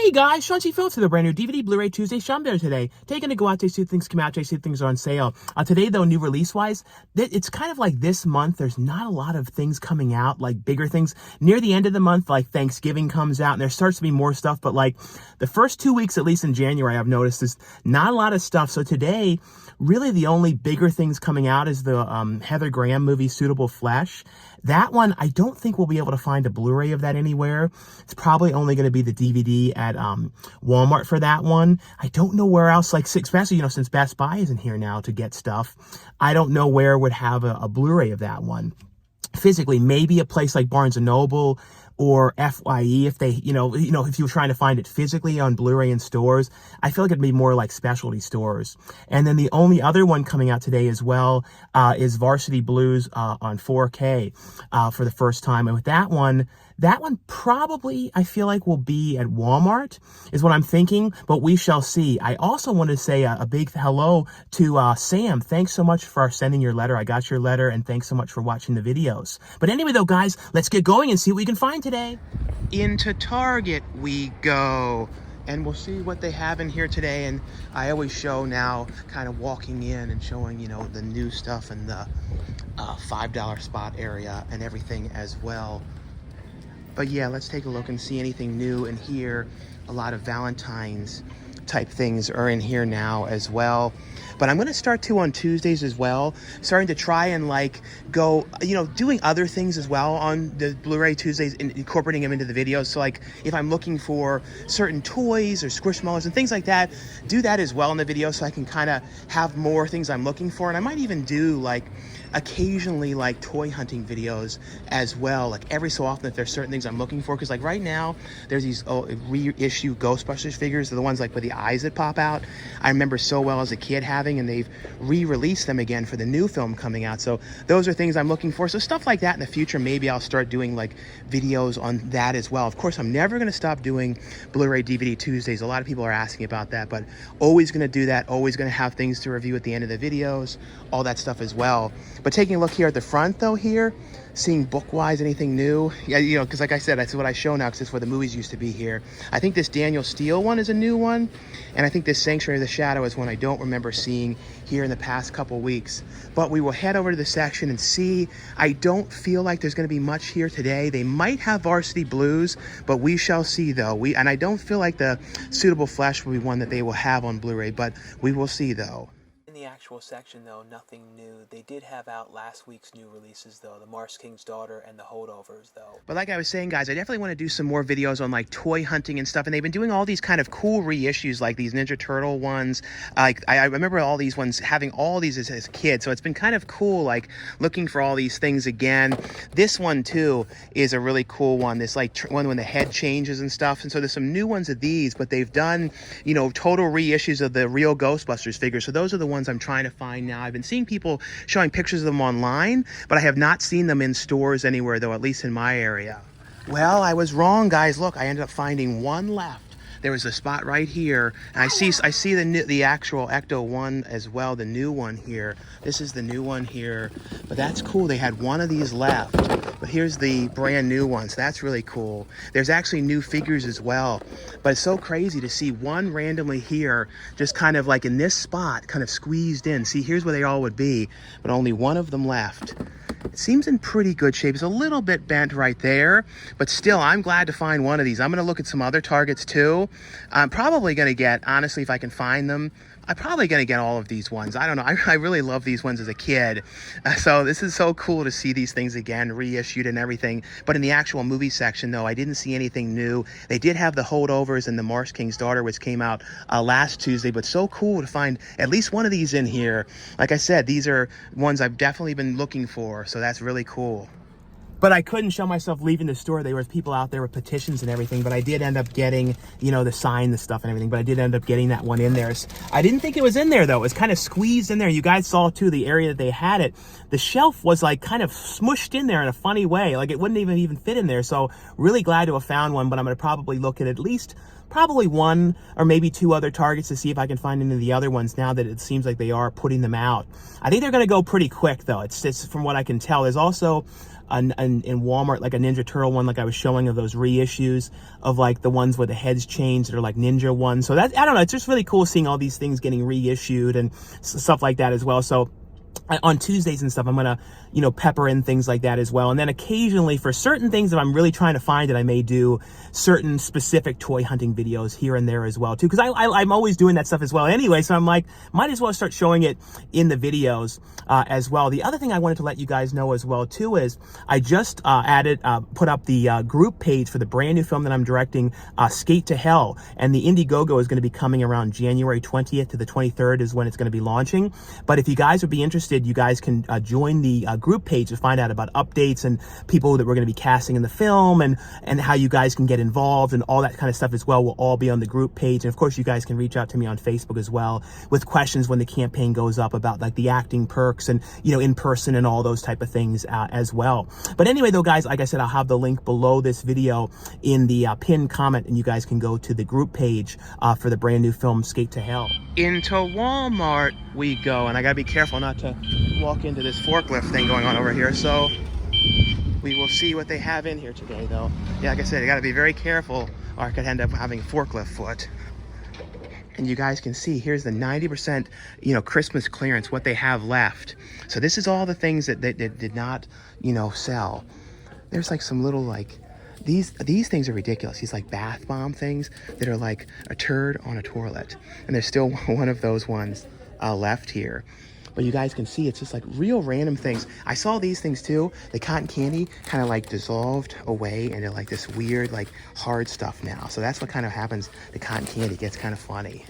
Hey guys, Sean C. Phillips with a brand new DVD Blu-ray Tuesday Sean there today. Taking to go out to see things come out, to see things are on sale. Today though, new release-wise, it's kind of like this month, there's not a lot of things coming out, like bigger things. Near the end of the month, like Thanksgiving comes out and there starts to be more stuff, but like the first 2 weeks, at least in January, I've noticed there's not a lot of stuff. So today, really the only bigger things coming out is the Heather Graham movie, Suitable Flesh. That one, I don't think we'll be able to find a Blu-ray of that anywhere. It's probably only going to be the DVD at Walmart for that one. I don't know where else, like, especially, since Best Buy isn't here now to get stuff, I don't know where would have a Blu-ray of that one. Physically, maybe a place like Barnes & Noble or FYE, if they, if you were trying to find it physically on Blu-ray in stores. I feel like it'd be more like specialty stores. And then the only other one coming out today as well is Varsity Blues on 4K for the first time. And with that one probably, I feel like, will be at Walmart, is what I'm thinking, but we shall see. I also want to say a big hello to Sam. Thanks so much for sending your letter. I got your letter, and thanks so much for watching the videos. But anyway, though, guys, let's get going and see what we can find today. Into Target we go, and we'll see what they have in here today. And I always show now, kind of walking in and showing, the new stuff in the $5 spot area and everything as well. But yeah, let's take a look and see anything new in here. A lot of Valentine's type things are in here now as well. But I'm going to start too on Tuesdays as well, starting to try and go, doing other things as well on the Blu-ray Tuesdays, incorporating them into the videos. So like if I'm looking for certain toys or Squishmallows and things like that, do that as well in the video so I can kind of have more things I'm looking for. And I might even do occasionally toy hunting videos as well, every so often if there's certain things I'm looking for, because right now there's these reissue Ghostbusters figures. They're the ones with the eyes that pop out. I remember so well as a kid having, and they've re-released them again for the new film coming out. So those are things I'm looking for. So stuff like that in the future, maybe I'll start doing videos on that as well. Of course, I'm never going to stop doing Blu-ray DVD Tuesdays. A lot of people are asking about that, but always going to do that. Always going to have things to review at the end of the videos, all that stuff as well. But taking a look here at the front though, here, seeing book-wise anything new, yeah, because like I said, that's what I show now, because it's where the movies used to be here. I think this Daniel Steele one is a new one, and I think this Sanctuary of the Shadow is one I don't remember seeing here in the past couple weeks. But we will head over to the section and see. I don't feel like there's going to be much here today. They might have Varsity Blues, but we shall see though. And I don't feel like the Suitable Flesh will be one that they will have on Blu-ray, but we will see though. The actual section though, nothing new. They did have out last week's new releases though, the Mars King's Daughter and the Holdovers though. But like I was saying, guys, I definitely want to do some more videos on toy hunting and stuff, and they've been doing all these kind of cool reissues, like these Ninja Turtle ones. I remember all these ones, having all these as a kid, so it's been kind of cool, looking for all these things again. This one too is a really cool one, this one when the head changes and stuff. And so there's some new ones of these, but they've done, total reissues of the real Ghostbusters figures. So those are the ones I'm trying to find now. I've been seeing people showing pictures of them online, but I have not seen them in stores anywhere though, at least in my area. Well, I was wrong, guys. Look, I ended up finding one left. There was a spot right here, and I see the actual Ecto one as well, the new one here. This is the new one here, but that's cool. They had one of these left, but here's the brand new one, so that's really cool. There's actually new figures as well, but it's so crazy to see one randomly here, just kind of in this spot, kind of squeezed in. See, here's where they all would be, but only one of them left. It seems in pretty good shape. It's a little bit bent right there, but still, I'm glad to find one of these. I'm going to look at some other Targets too. I'm probably going to get, honestly, if I can find them, I'm probably going to get all of these ones. I don't know. I really love these ones as a kid. So this is so cool to see these things again, reissued and everything. But in the actual movie section, though, I didn't see anything new. They did have the Holdovers and the Mars King's Daughter, which came out last Tuesday. But so cool to find at least one of these in here. Like I said, these are ones I've definitely been looking for. So that's really cool. But I couldn't show myself leaving the store. There was people out there with petitions and everything, but I did end up getting, the sign, the stuff and everything, but I did end up getting that one in there. I didn't think it was in there though. It was kind of squeezed in there. You guys saw too, the area that they had it. The shelf was kind of smushed in there in a funny way. It wouldn't even fit in there. So really glad to have found one, but I'm going to probably look at least probably one or maybe two other Targets to see if I can find any of the other ones now that it seems like they are putting them out. I think they're going to go pretty quick though. It's from what I can tell. There's also in Walmart, like a Ninja Turtle one, like I was showing, of those reissues of like the ones with the heads changed that are like ninja ones. So that, I don't know, it's just really cool seeing all these things getting reissued and stuff like that as well. So on Tuesdays and stuff, I'm gonna, you know, pepper in things like that as well. And then occasionally for certain things that I'm really trying to find, that I may do certain specific toy hunting videos here and there as well too, because I'm always doing that stuff as well anyway. So I'm like, might as well start showing it in the videos as well. The other thing I wanted to let you guys know as well too is I just put up the group page for the brand new film that I'm directing, Skate to Hell, and the Indiegogo is going to be coming around January 20th to the 23rd is when it's going to be launching. But if you guys would be interested, you guys can join the group page to find out about updates and people that we're going to be casting in the film, and how you guys can get involved and all that kind of stuff as well will all be on the group page. And of course, you guys can reach out to me on Facebook as well with questions when the campaign goes up about like the acting perks and, you know, in person and all those type of things as well. But anyway, though, guys, like I said, I'll have the link below this video in the pinned comment, and you guys can go to the group page for the brand new film Skate to Hell. Into Walmart we go, and I gotta be careful not to walk into this forklift thing going on over here. So we will see what they have in here today, though. Yeah, like I said, you gotta be very careful, or I could end up having a forklift foot. And you guys can see here's the 90%, you know, Christmas clearance, what they have left. So this is all the things that did not, you know, sell. There's like some little like these things are ridiculous. These like bath bomb things that are like a turd on a toilet, and there's still one of those ones left here. But you guys can see it's just like real random things. I saw these things too. The cotton candy kind of like dissolved away into like this weird like hard stuff now. So that's what kind of happens. The cotton candy gets kind of funny.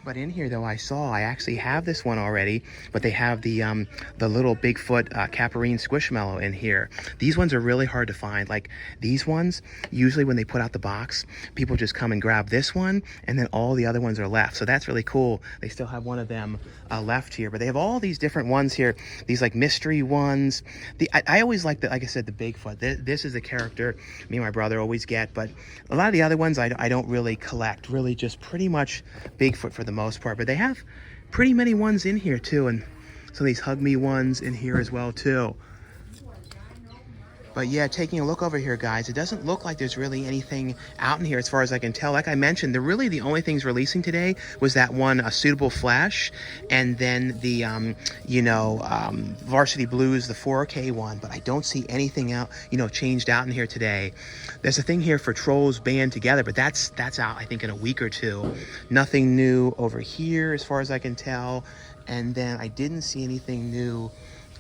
But in here, though, I actually have this one already, but they have the little Bigfoot Caparine Squishmallow in here. These ones are really hard to find. Like these ones, usually when they put out the box, people just come and grab this one, and then all the other ones are left. So that's really cool. They still have one of them left here, but they have all these different ones here. These like mystery ones. I always like like I said, the Bigfoot. This is the character me and my brother always get, but a lot of the other ones I don't really collect. Really just pretty much Bigfoot for the most part, but they have pretty many ones in here too, and some of these Hug Me ones in here as well too. But yeah, taking a look over here, guys, it doesn't look like there's really anything out in here as far as I can tell. Like I mentioned, the only things releasing today was that one, A Suitable Flesh, and then the, Varsity Blues, the 4K one. But I don't see anything out, changed out in here today. There's a thing here for Trolls Band Together, but that's out, I think, in a week or two. Nothing new over here as far as I can tell. And then I didn't see anything new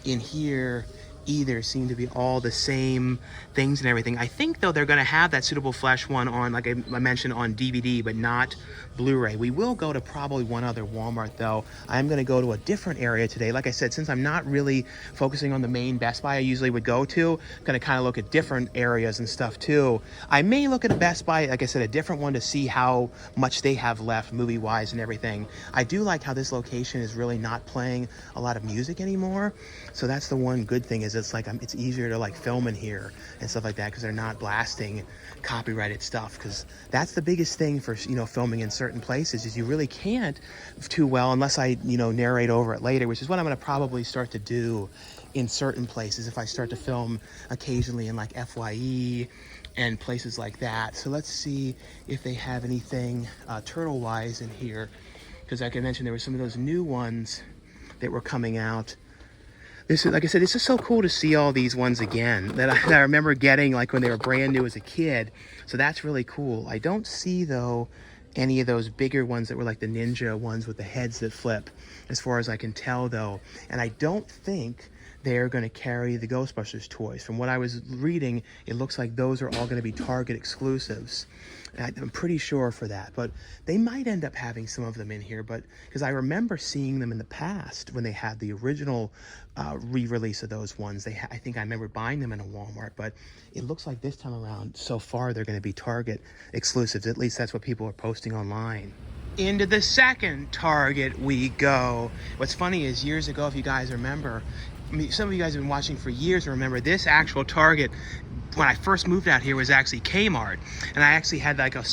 in here either. Seem to be all the same things and everything. I think, though, they're going to have that Suitable Flesh one on, like I mentioned, on DVD, but not Blu-ray. We will go to probably one other Walmart, though. I'm going to go to a different area today. Like I said, since I'm not really focusing on the main Best Buy I usually would go to, I'm going to kind of look at different areas and stuff, too. I may look at a Best Buy, like I said, a different one to see how much they have left movie-wise and everything. I do like how this location is really not playing a lot of music anymore. So that's the one good thing, is it's like it's easier to like film in here and stuff like that, because they're not blasting copyrighted stuff. Because that's the biggest thing for filming in certain places, is you really can't too well unless I narrate over it later, which is what I'm going to probably start to do in certain places if I start to film occasionally in like FYE and places like that. So let's see if they have anything turtle wise in here, because like I mentioned, there were some of those new ones that were coming out. This is, like I said, it's just so cool to see all these ones again that I remember getting like when they were brand new as a kid. So that's really cool. I don't see, though, any of those bigger ones that were like the ninja ones with the heads that flip, as far as I can tell, though. And I don't think they're going to carry the Ghostbusters toys. From what I was reading, it looks like those are all going to be Target exclusives. I'm pretty sure for that, but they might end up having some of them in here, but because I remember seeing them in the past when they had the original re-release of those ones. I think I remember buying them in a Walmart, but it looks like this time around, so far, they're going to be Target exclusives. At least that's what people are posting online. Into the second Target we go. What's funny is, years ago, if you guys remember, some of you guys have been watching for years, remember this actual Target, when I first moved out here, was actually Kmart. And I actually had like a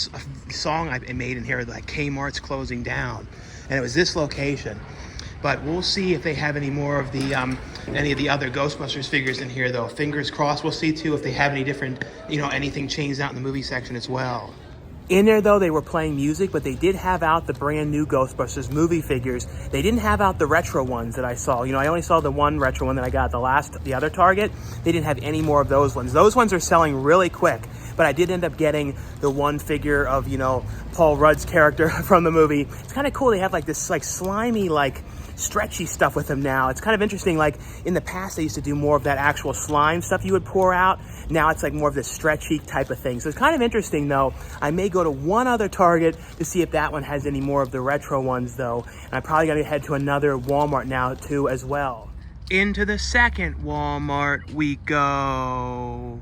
song I made in here, like Kmart's closing down. And it was this location. But we'll see if they have any more of the any of the other Ghostbusters figures in here, though. Fingers crossed. We'll see too if they have any different, anything changed out in the movie section as well. In there, though, they were playing music, but they did have out the brand new Ghostbusters movie figures. They didn't have out the retro ones that I saw. I only saw the one retro one that I got at the other Target. They didn't have any more of those ones. Those ones are selling really quick, but I did end up getting the one figure of, Paul Rudd's character from the movie. It's kind of cool. They have like this slimy, stretchy stuff with them now. It's kind of interesting. Like in the past, they used to do more of that actual slime stuff you would pour out. Now it's like more of this stretchy type of thing. So it's kind of interesting, though. I may go to one other Target to see if that one has any more of the retro ones, though. And I probably got to head to another Walmart now, too, as well. Into the second Walmart we go.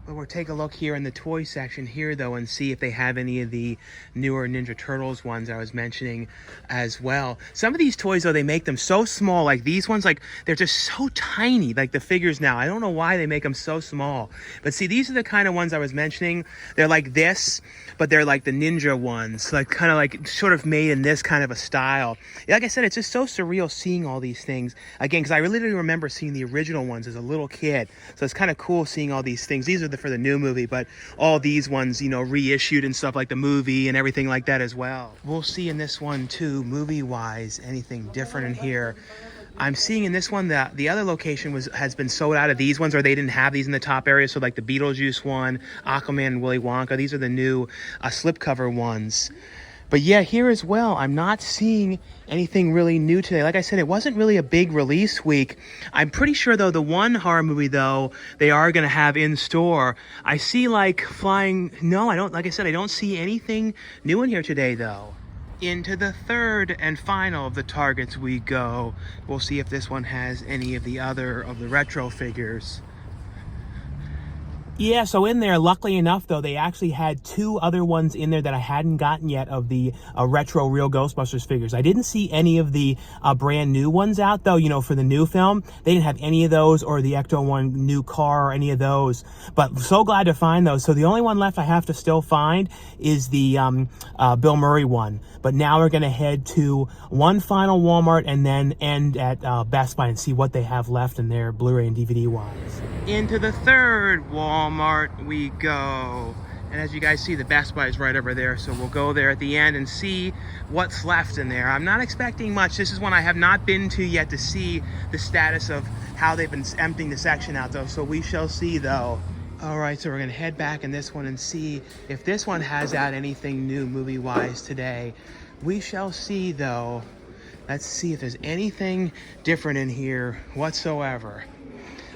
But we'll take a look here in the toy section here, though, and see if they have any of the newer Ninja Turtles ones I was mentioning as well. Some of these toys, though, they make them so small. Like these ones, they're just so tiny, like the figures now. I don't know why they make them so small. But see, these are the kind of ones I was mentioning. They're like this, but they're like the Ninja ones, sort of made in this kind of a style. Like I said, it's just so surreal seeing all these things. Again, because I really remember seeing the original ones as a little kid. So it's kind of cool seeing all these things. These are for the new movie, but all these ones, reissued and stuff like the movie and everything like that as well. We'll see in this one too, movie-wise, anything different in here. I'm seeing in this one that the other location has been sold out of these ones, or they didn't have these in the top area. So like the Beetlejuice one, Aquaman and Willy Wonka, these are the new slipcover ones. But yeah, here as well, I'm not seeing anything really new today. Like I said, it wasn't really a big release week. I'm pretty sure, though, the one horror movie, though, they are going to have in store. I see, no, I don't, like I said, I don't see anything new in here today, though. Into the third and final of the Targets we go. We'll see if this one has any of the other of the retro figures. Yeah, so in there, luckily enough, though, they actually had two other ones in there that I hadn't gotten yet of the retro real Ghostbusters figures. I didn't see any of the brand new ones out, though, for the new film. They didn't have any of those, or the Ecto-1 new car, or any of those. But so glad to find those. So the only one left I have to still find is the Bill Murray one. But now we're going to head to one final Walmart and then end at Best Buy and see what they have left in their Blu-ray and DVD-wise. Into the third Walmart we go. And as you guys see, the Best Buy is right over there, so we'll go there at the end and see what's left in there. I'm not expecting much. This is one I have not been to yet to see the status of how they've been emptying the section out, though, so we shall see, though. All right, so we're going to head back in this one and see if this one has out anything new movie-wise today. We shall see, though. Let's see if there's anything different in here whatsoever.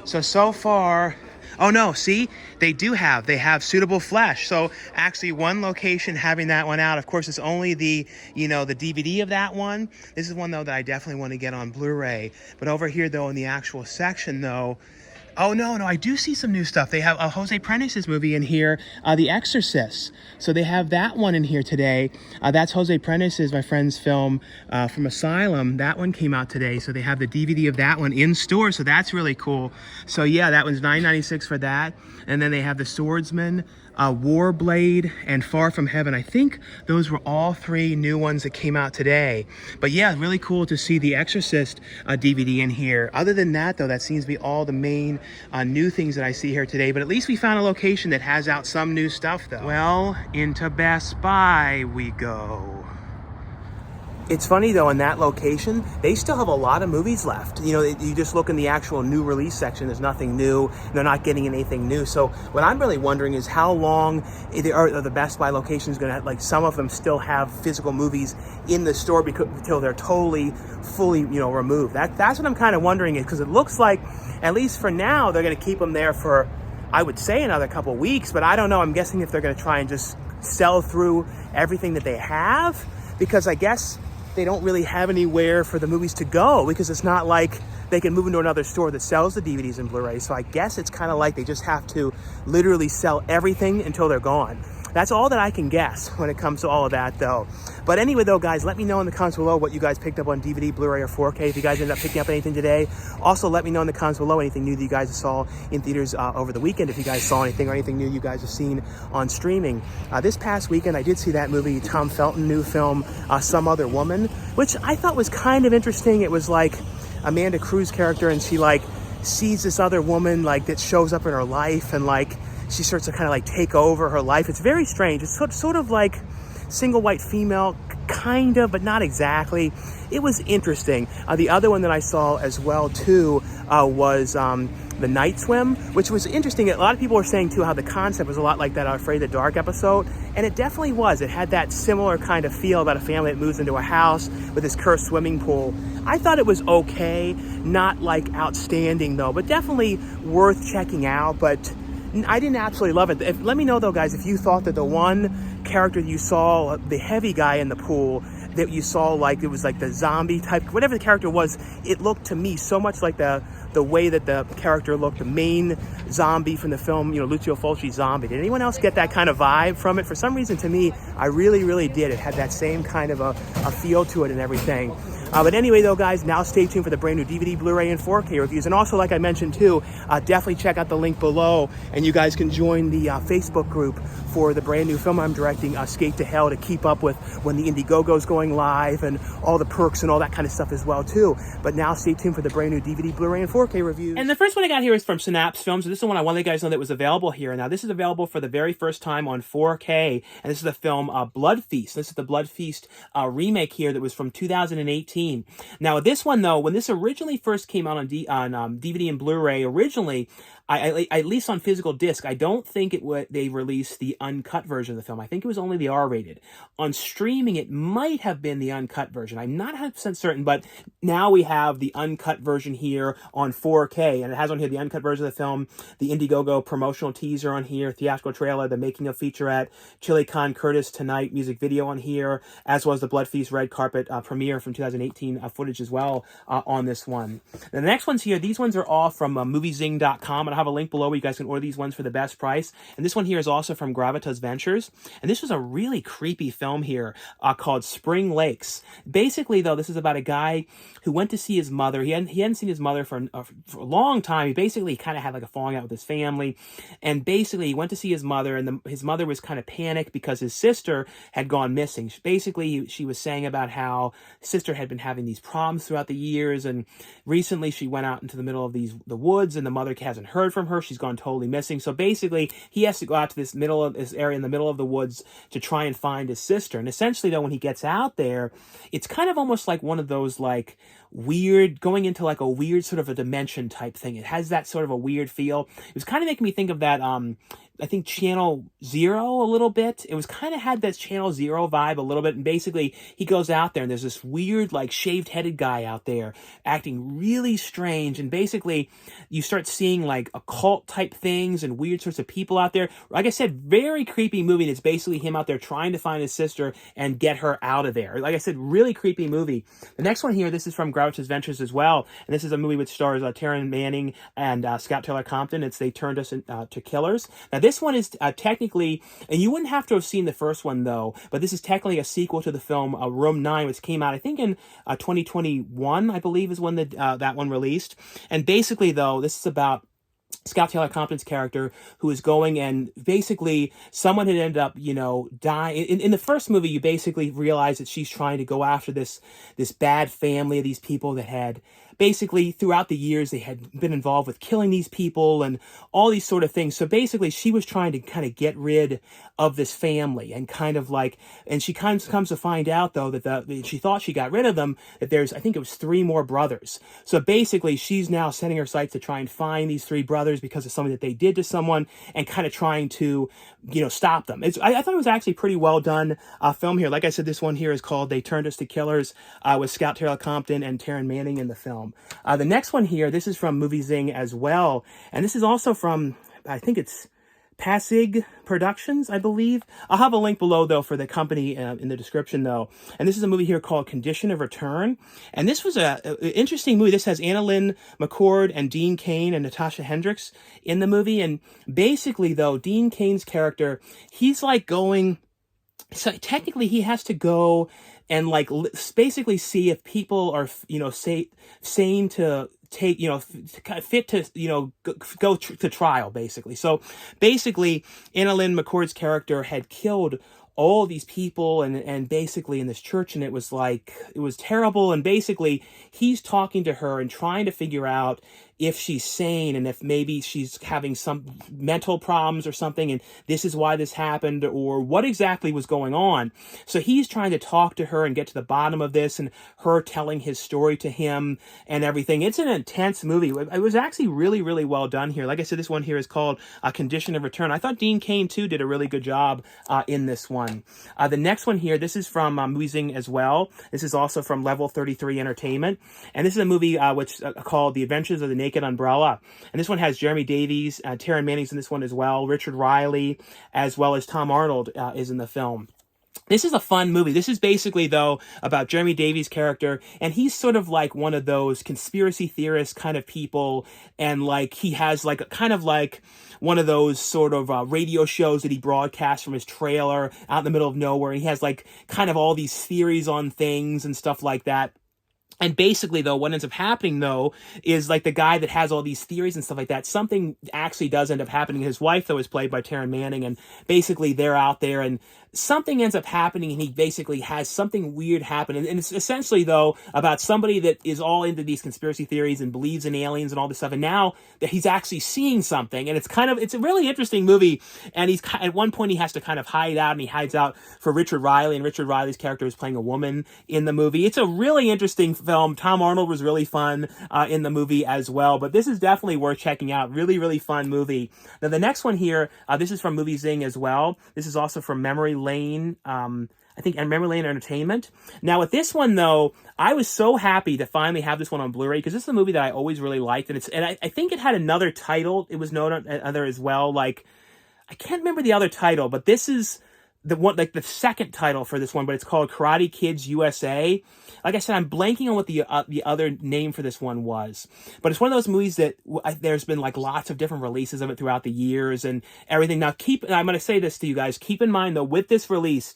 So far... Oh no, see, they have suitable flesh. So actually one location having that one out. Of course, it's only the, the DVD of that one. This is one, though, that I definitely want to get on Blu-ray. But over here, though, in the actual section, though, oh, no, I do see some new stuff. They have a Jose Prentice's movie in here, The Exorcists. So they have that one in here today. That's Jose Prentice's, my friend's film from Asylum. That one came out today. So they have the DVD of that one in store. So that's really cool. So yeah, that one's $9.96 for that. And then they have The Swordsman, Warblade, and Far From Heaven. I think those were all three new ones that came out today. But yeah, really cool to see the Exorcist DVD in here. Other than that, though, that seems to be all the main new things that I see here today. But at least we found a location that has out some new stuff, though. Well, into Best Buy we go. It's funny, though, in that location, they still have a lot of movies left. You just look in the actual new release section, there's nothing new. They're not getting anything new. So what I'm really wondering is how long are the Best Buy locations going to, some of them still have physical movies in the store until they're totally, fully, removed. That's what I'm kind of wondering, because it looks like, at least for now, they're going to keep them there for, I would say, another couple weeks. But I don't know. I'm guessing if they're going to try and just sell through everything that they have, because I guess they don't really have anywhere for the movies to go, because it's not like they can move into another store that sells the DVDs and Blu-rays. So I guess it's kind of like they just have to literally sell everything until they're gone. That's all that I can guess when it comes to all of that, though. But anyway, though, guys, let me know in the comments below what you guys picked up on DVD, Blu-ray, or 4K. If you guys ended up picking up anything today. Also, let me know in the comments below anything new that you guys saw in theaters over the weekend. If you guys saw anything or anything new you guys have seen on streaming. This past weekend, I did see that movie, Tom Felton new film, Some Other Woman, which I thought was kind of interesting. It was like Amanda Cruz character, and she like sees this other woman like that shows up in her life, and like she starts to kind of like take over her life. It's very strange. It's sort of like single white female, kind of, but not exactly. It was interesting. The other one that I saw as well too was The Night Swim, which was interesting. A lot of people were saying too how the concept was a lot like that Afraid of the Dark episode, and it definitely was. It had that similar kind of feel about a family that moves into a house with this cursed swimming pool. I thought it was okay, not like outstanding though, but definitely worth checking out. But I didn't absolutely love it. Let me know though, guys, if you thought that the one character you saw, the heavy guy in the pool, that you saw like it was like the zombie type, whatever the character was, it looked to me so much like the way that the character looked, the main zombie from the film, you know, Lucio Fulci's Zombie. Did anyone else get that kind of vibe from it? For some reason, to me, I really, really did. It had that same kind of a feel to it and everything. But anyway, though, guys, now stay tuned for the brand new DVD, Blu-ray, and 4K reviews. And also, like I mentioned, too, definitely check out the link below, and you guys can join the Facebook group for the brand new film I'm directing, Skate to Hell, to keep up with when the Indiegogo's going live and all the perks and all that kind of stuff as well, too. But now stay tuned for the brand new DVD, Blu-ray, and 4K reviews. And the first one I got here is from Synapse Films. So this is the one I want to let you guys know that was available here. Now, this is available for the very first time on 4K, and this is the film Blood Feast. This is the Blood Feast remake here that was from 2018. Now, this one, though, when this originally first came out on DVD and Blu-ray, originally, I at least on physical disc, I don't think they released the uncut version of the film. I think it was only the R-rated. On streaming, it might have been the uncut version. I'm not 100% certain, but now we have the uncut version here on 4K, and it has on here the uncut version of the film, the Indiegogo promotional teaser on here, theatrical trailer, the making of featurette, Chili Con Curtis Tonight music video on here, as well as the Blood Feast red carpet premiere from 2018 footage as well on this one. The next ones here, these ones are all from moviezing.com, and I'll have a link below where you guys can order these ones for the best price. And this one here is also from Gravitas Ventures. And this was a really creepy film here called Spring Lakes. Basically, though, this is about a guy who went to see his mother. He hadn't seen his mother for a long time. He basically kind of had like a falling out with his family. And basically, he went to see his mother, and his mother was kind of panicked because his sister had gone missing. Basically, she was saying about how his sister had been having these problems throughout the years, and recently she went out into the middle of the woods, and the mother hasn't heard from her. She's gone totally missing. So basically, he has to go out to this area in the middle of the woods to try and find his sister. And essentially, though, when he gets out there, it's kind of almost like one of those like weird, going into like a weird sort of a dimension type thing. It has that sort of a weird feel. It was kind of making me think of that I think Channel Zero a little bit. It was kind of had that Channel Zero vibe a little bit. And basically, he goes out there and there's this weird, like, shaved-headed guy out there acting really strange. And basically, you start seeing, like, occult-type things and weird sorts of people out there. Like I said, very creepy movie. And it's basically him out there trying to find his sister and get her out of there. Like I said, really creepy movie. The next one here, this is from Gravitas Ventures as well. And this is a movie which stars Taryn Manning and Scout Taylor-Compton. It's They Turned Us to Killers. Now, this one is technically, and you wouldn't have to have seen the first one, though, but this is technically a sequel to the film Room 9, which came out, I think, in 2021, I believe, is when that one released. And basically, though, this is about Scout Taylor-Compton's character, who is going, and basically someone had ended up, you know, dying. In the first movie, you basically realize that she's trying to go after this bad family of these people that had basically throughout the years they had been involved with killing these people and all these sort of things. So basically she was trying to kind of get rid of this family and kind of like, and she comes to find out though that she thought she got rid of them, that there's, I think it was 3 more brothers. So basically she's now setting her sights to try and find these 3 brothers because of something that they did to someone and kind of trying to, you know, stop them. I thought it was actually pretty well done film here. Like I said, this one here is called They Turned Us to Killers with Scout Taylor-Compton and Taryn Manning in the film. The next one here, this is from Movie Zing as well. And this is also from, I think it's Pasig Productions, I believe. I'll have a link below, though, for the company in the description, though. And this is a movie here called Condition of Return. And this was an interesting movie. This has Annalyn McCord and Dean Cain and Natasha Hendricks in the movie. And basically, though, Dean Cain's character, he's like going... So technically, he has to go and like basically see if people are, you know, sane to take, you know, fit to, you know, go to trial, basically. So basically, Annalyn McCord's character had killed all these people and basically in this church, and it was like, it was terrible. And basically he's talking to her and trying to figure out if she's sane and if maybe she's having some mental problems or something, and this is why this happened, or what exactly was going on. So he's trying to talk to her and get to the bottom of this, and her telling his story to him and everything. It's an intense movie. It was actually really, really well done here. Like I said, this one here is called Condition of Return. I thought Dean Cain, too, did a really good job in this one. The next one here, this is from Movie Zing as well. This is also from Level 33 Entertainment. And this is a movie called The Adventures of the Naked Umbrella. And this one has Jeremy Davies, Taryn Manning's in this one as well, Richard Riley, as well as Tom Arnold is in the film. This is a fun movie. This is basically, though, about Jeremy Davies' character, and he's sort of like one of those conspiracy theorist kind of people, and like he has like kind of like one of those sort of radio shows that he broadcasts from his trailer out in the middle of nowhere. And he has like kind of all these theories on things and stuff like that. And basically, though, what ends up happening, though, is like the guy that has all these theories and stuff like that, something actually does end up happening. His wife, though, is played by Taryn Manning, and basically they're out there and something ends up happening, and he basically has something weird happen. And it's essentially, though, about somebody that is all into these conspiracy theories and believes in aliens and all this stuff. And now that he's actually seeing something, and it's a really interesting movie. And he's at one point he has to kind of hide out, and he hides out for Richard Riley, and Richard Riley's character is playing a woman in the movie. It's a really interesting film. Tom Arnold was really fun in the movie as well. But this is definitely worth checking out. Really, really fun movie. Now, the next one here, this is from Movie Zing as well. This is also from Memory Lane, I think, and Memory Lane Entertainment. Now, with this one, though, I was so happy to finally have this one on Blu-ray, because this is a movie that I always really liked, and I think it had another title. It was known other as well. Like, I can't remember the other title, but this is the one, like the second title for this one, but it's called Karate Kids USA. Like I said, I'm blanking on what the other name for this one was, but it's one of those movies that there's been like lots of different releases of it throughout the years and everything. Now, I'm going to say this to you guys, keep in mind though, with this release,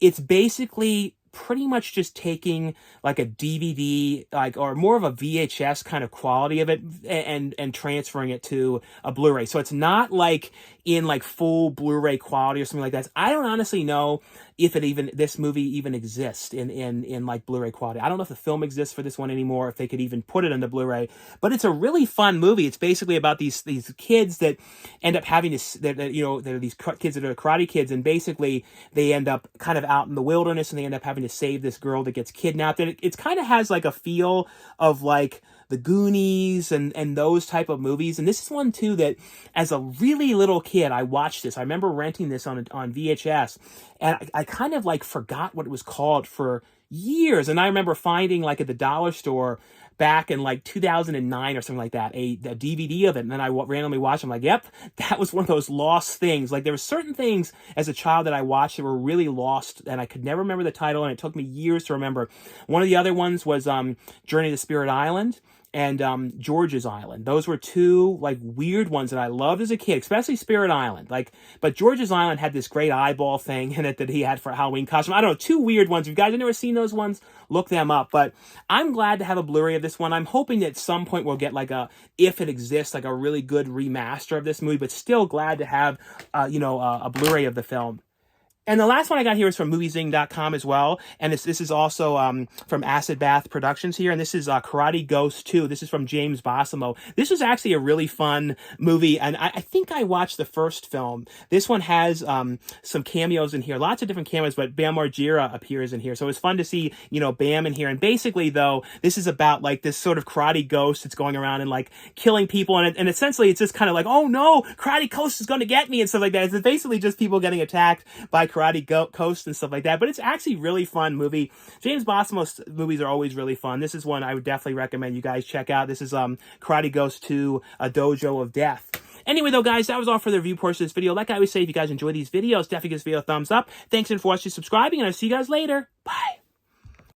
it's basically pretty much just taking like a DVD, like, or more of a VHS kind of quality of it and transferring it to a Blu-ray. So it's not like in like full Blu-ray quality or something like that. I don't honestly know if this movie even exists in like Blu-ray quality. I don't know if the film exists for this one anymore, if they could even put it into Blu-ray, but it's a really fun movie. It's basically about these kids that end up having they're these kids that are karate kids, and basically they end up kind of out in the wilderness, and they end up having to save this girl that gets kidnapped. And it kind of has like a feel of like the Goonies and those type of movies. And this is one too that as a really little kid, I watched this. I remember renting this on VHS, and I kind of like forgot what it was called for years. And I remember finding like at the dollar store back in like 2009 or something like that, a DVD of it. And then I randomly watched it. I'm like, yep, that was one of those lost things. Like there were certain things as a child that I watched that were really lost, and I could never remember the title, and it took me years to remember. One of the other ones was Journey to Spirit Island and George's Island. Those were two like weird ones that I loved as a kid, especially Spirit Island. But George's Island had this great eyeball thing in it that he had for a Halloween costume. I don't know, two weird ones. If you guys have never seen those ones, look them up. But I'm glad to have a Blu-ray of this one. I'm hoping that at some point we'll get like if it exists, like a really good remaster of this movie, but still glad to have a Blu-ray of the film. And the last one I got here is from MovieZing.com as well. And this is also from Acid Bath Productions here. And this is Karate Ghost 2. This is from James Bossimo. This was actually a really fun movie. And I think I watched the first film. This one has some cameos in here. Lots of different cameos, but Bam Margera appears in here. So it was fun to see, Bam in here. And basically, though, this is about like this sort of karate ghost that's going around and like killing people. And essentially, it's just kind of like, oh no, Karate Ghost is going to get me and stuff like that. It's basically just people getting attacked by Karate Ghost and stuff like that, but it's actually really fun movie. James Bossimo's movies are always really fun. This is one I would definitely recommend you guys check out. This is Karate Ghost 2, A Dojo of Death. Anyway, though, guys, that was all for the review portion of this video. Like I always say, if you guys enjoy these videos, definitely give this video a thumbs up. Thanks again for watching, subscribing, and I'll see you guys later. Bye.